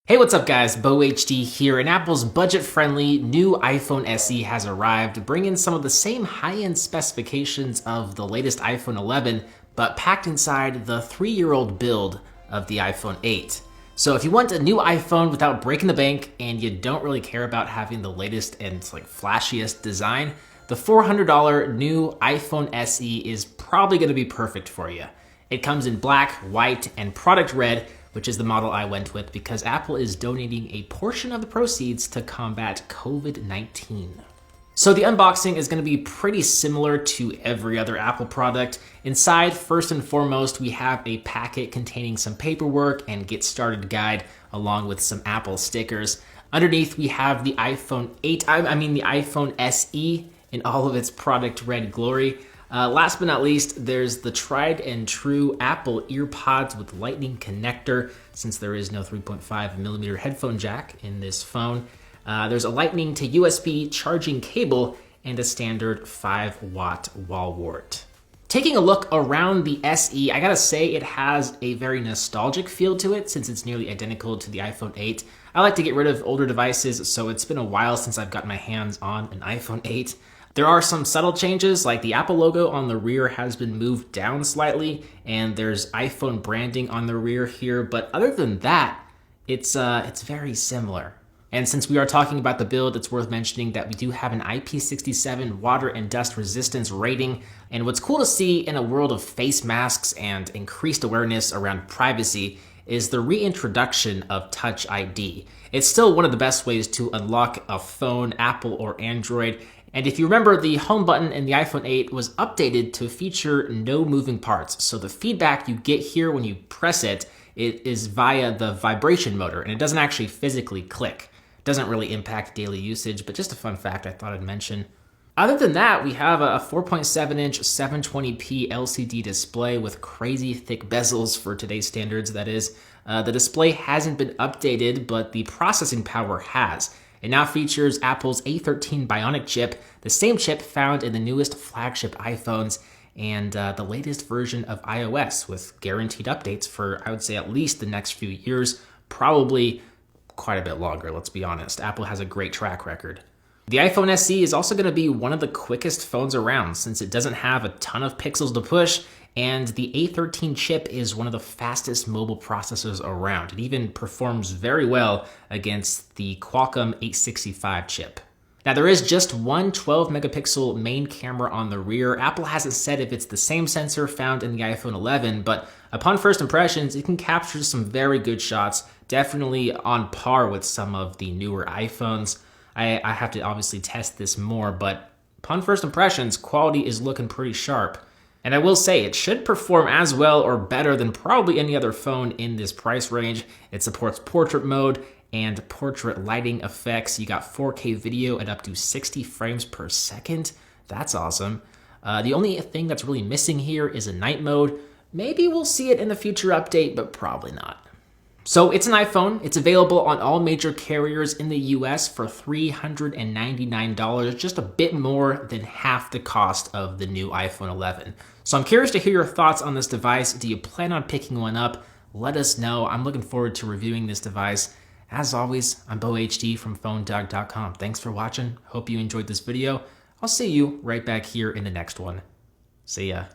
Hey, what's up guys? BoHD here, and Apple's budget-friendly new iPhone SE has arrived, bringing some of the same high-end specifications of the latest iPhone 11, but packed inside the 3-year-old build of the iPhone 8. So if you want a new iPhone without breaking the bank, and you don't really care about having the latest and flashiest design, the $400 new iPhone SE is probably going to be perfect for you. It comes in black, white, and product red, which is the model I went with because Apple is donating a portion of the proceeds to combat COVID-19. So the unboxing is going to be pretty similar to every other Apple product. Inside, first and foremost, we have a packet containing some paperwork and get started guide along with some Apple stickers. Underneath, we have the iPhone 8, the iPhone SE in all of its product red glory. Last but not least, there's the tried and true Apple EarPods with Lightning connector, since there is no 3.5mm headphone jack in this phone. There's a Lightning to USB charging cable and a standard 5-watt wall wart. Taking a look around the SE, I gotta say it has a very nostalgic feel to it since it's nearly identical to the iPhone 8. I like to get rid of older devices, so it's been a while since I've got my hands on an iPhone 8. There are some subtle changes, like the Apple logo on the rear has been moved down slightly, and there's iPhone branding on the rear here, but other than that, it's very similar. And since we are talking about the build, it's worth mentioning that we do have an IP67 water and dust resistance rating, and what's cool to see in a world of face masks and increased awareness around privacy is the reintroduction of Touch ID. It's still one of the best ways to unlock a phone, Apple or Android. And if you remember, the home button in the iPhone 8 was updated to feature no moving parts. So the feedback you get here when you press it, it is via the vibration motor, and it doesn't actually physically click. It doesn't really impact daily usage, but just a fun fact I thought I'd mention. Other than that, we have a 4.7-inch 720p LCD display with crazy thick bezels for today's standards, that is. The display hasn't been updated, but the processing power has. It now features Apple's A13 Bionic chip, the same chip found in the newest flagship iPhones, and the latest version of iOS with guaranteed updates for, I would say, at least the next few years, probably quite a bit longer, let's be honest. Apple has a great track record. The iPhone SE is also going to be one of the quickest phones around since it doesn't have a ton of pixels to push, and the A13 chip is one of the fastest mobile processors around. It even performs very well against the Qualcomm 865 chip. Now, there is just one 12-megapixel main camera on the rear. Apple hasn't said if it's the same sensor found in the iPhone 11, but upon first impressions, it can capture some very good shots, definitely on par with some of the newer iPhones. I have to obviously test this more, but upon first impressions, quality is looking pretty sharp. And I will say, it should perform as well or better than probably any other phone in this price range. It supports portrait mode and portrait lighting effects. You got 4K video at up to 60 frames per second. That's awesome. The only thing that's really missing here is a night mode. Maybe we'll see it in a future update, but probably not. So it's an iPhone. It's available on all major carriers in the US for $399, just a bit more than half the cost of the new iPhone 11. So I'm curious to hear your thoughts on this device. Do you plan on picking one up? Let us know. I'm looking forward to reviewing this device. As always, I'm BoHD from PhoneDog.com. Thanks for watching. Hope you enjoyed this video. I'll see you right back here in the next one. See ya.